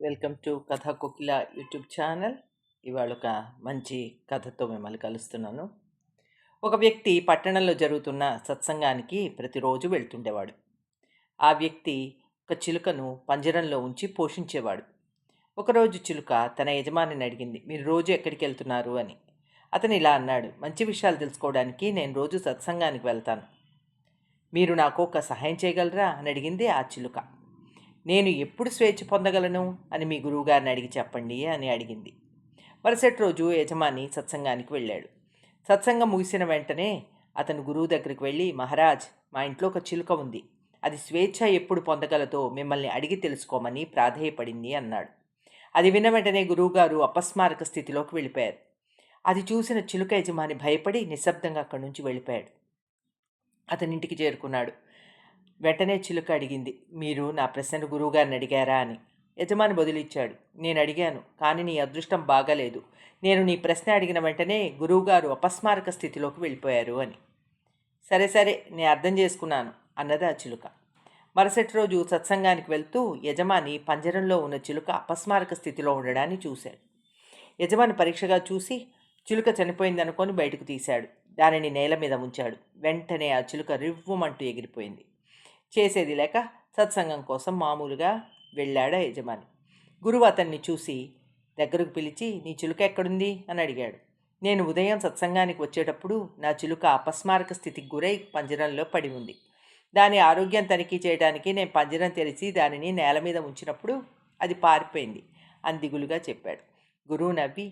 Welcome to కథా కోకిల YouTube channel. ఇవాళ ఒక మంచి కథతో మిమ్మల్ని కలుస్తున్నాను. ఒక వ్యక్తి పట్టణంలో జరుగుతున్న సత్సంగానికి ప్రతిరోజు వెళ్తుండేవాడు. ఆ వ్యక్తి ఒక చిలుకను పంజరంలో ఉంచి పోషించేవాడు. ఒకరోజు చిలుక తన యజమానిని అడిగింది, మీరు రోజు ఎక్కడికి వెళ్తున్నారు అని. అతను ఇలా అన్నాడు, మంచి విషయాలు తెలుసుకోవడానికి నేను రోజు సత్సంగానికి వెళ్తాను. మీరు నాకు ఒక సహాయం చేయగలరా అని అడిగింది ఆ చిలుక. నేను ఎప్పుడు స్వేచ్ఛ పొందగలను అని మీ గురువుగారిని అడిగి చెప్పండి అని అడిగింది. మరుసటి రోజు యజమాని సత్సంగానికి వెళ్ళాడు. సత్సంగం ముగిసిన వెంటనే అతను గురువు దగ్గరికి వెళ్ళి, మహారాజ్, మా ఇంట్లో ఒక చిలుక ఉంది. అది స్వేచ్ఛ ఎప్పుడు పొందగలదో మిమ్మల్ని అడిగి తెలుసుకోమని ప్రాధేయపడింది అన్నాడు. అది విన్న వెంటనే గురువుగారు అపస్మారక స్థితిలోకి వెళ్ళిపోయారు. అది చూసిన చిలుక యజమాని భయపడి నిశ్శబ్దంగా అక్కడి నుంచి వెళ్ళిపోయాడు. అతని ఇంటికి చేరుకున్నాడు. వెంటనే చిలుక అడిగింది, మీరు నా ప్రశ్నను గురువుగారిని అడిగారా అని. యజమాని బదులిచ్చాడు, నేను అడిగాను, కానీ నీ అదృష్టం బాగాలేదు. నేను నీ ప్రశ్న అడిగిన వెంటనే గురువుగారు అపస్మారక స్థితిలోకి వెళ్ళిపోయారు అని. సరే సరే, నేను అర్థం చేసుకున్నాను అన్నది ఆ చిలుక. మరుసటి రోజు సత్సంగానికి వెళ్తూ యజమాని పంజరంలో ఉన్న చిలుక అపస్మారక స్థితిలో ఉండడాన్ని చూశాడు. యజమాని పరీక్షగా చూసి చిలుక చనిపోయిందనుకొని బయటకు తీశాడు. దానిని నేల మీద ఉంచాడు. వెంటనే ఆ చిలుక రివ్వుమంటూ ఎగిరిపోయింది. చేసేది లేక సత్సంగం కోసం మామూలుగా వెళ్ళాడు యజమాని. గురువు అతన్ని చూసి దగ్గరకు పిలిచి, నీ చిలుక ఎక్కడుంది అని అడిగాడు. నేను ఉదయం సత్సంగానికి వచ్చేటప్పుడు నా చిలుక అపస్మారక స్థితికి గురై పంజరంలో పడి ఉంది. దాని ఆరోగ్యం తనిఖీ చేయడానికి నేను పంజరం తెరిచి దానిని నేల మీద ఉంచినప్పుడు అది పారిపోయింది అని దిగులుగా చెప్పాడు. గురువు నవ్వి,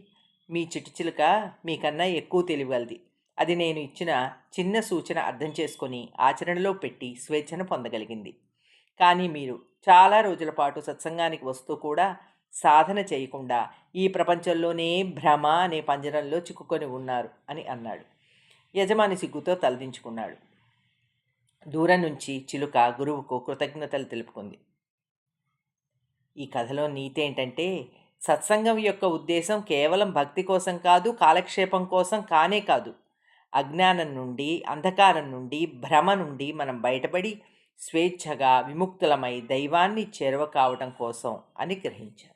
మీ చిట్టి చిలుక మీకన్నా ఎక్కువ తెలియగలది. అది నేను ఇచ్చిన చిన్న సూచన అర్థం చేసుకొని ఆచరణలో పెట్టి స్వేచ్ఛను పొందగలిగింది. కానీ మీరు చాలా రోజుల పాటు సత్సంగానికి వస్తూ కూడా సాధన చేయకుండా ఈ ప్రపంచంలోనే భ్రమ అనే పంజరంలో చిక్కుకొని ఉన్నారు అని అన్నాడు. యజమాని సిగ్గుతో తలదించుకున్నాడు. దూరం నుంచి చిలుక గురువుకు కృతజ్ఞతలు తెలుపుకుంది. ఈ కథలో నీతి ఏంటంటే, సత్సంగం యొక్క ఉద్దేశం కేవలం భక్తి కోసం కాదు, కాలక్షేపం కోసం కానే కాదు. అజ్ఞానం నుండి, అంధకారం నుండి, భ్రమ నుండి మనం బయటపడి స్వేచ్ఛగా విముక్తులమై దైవాన్ని చేరువ కావటం కోసం అని గ్రహించారు.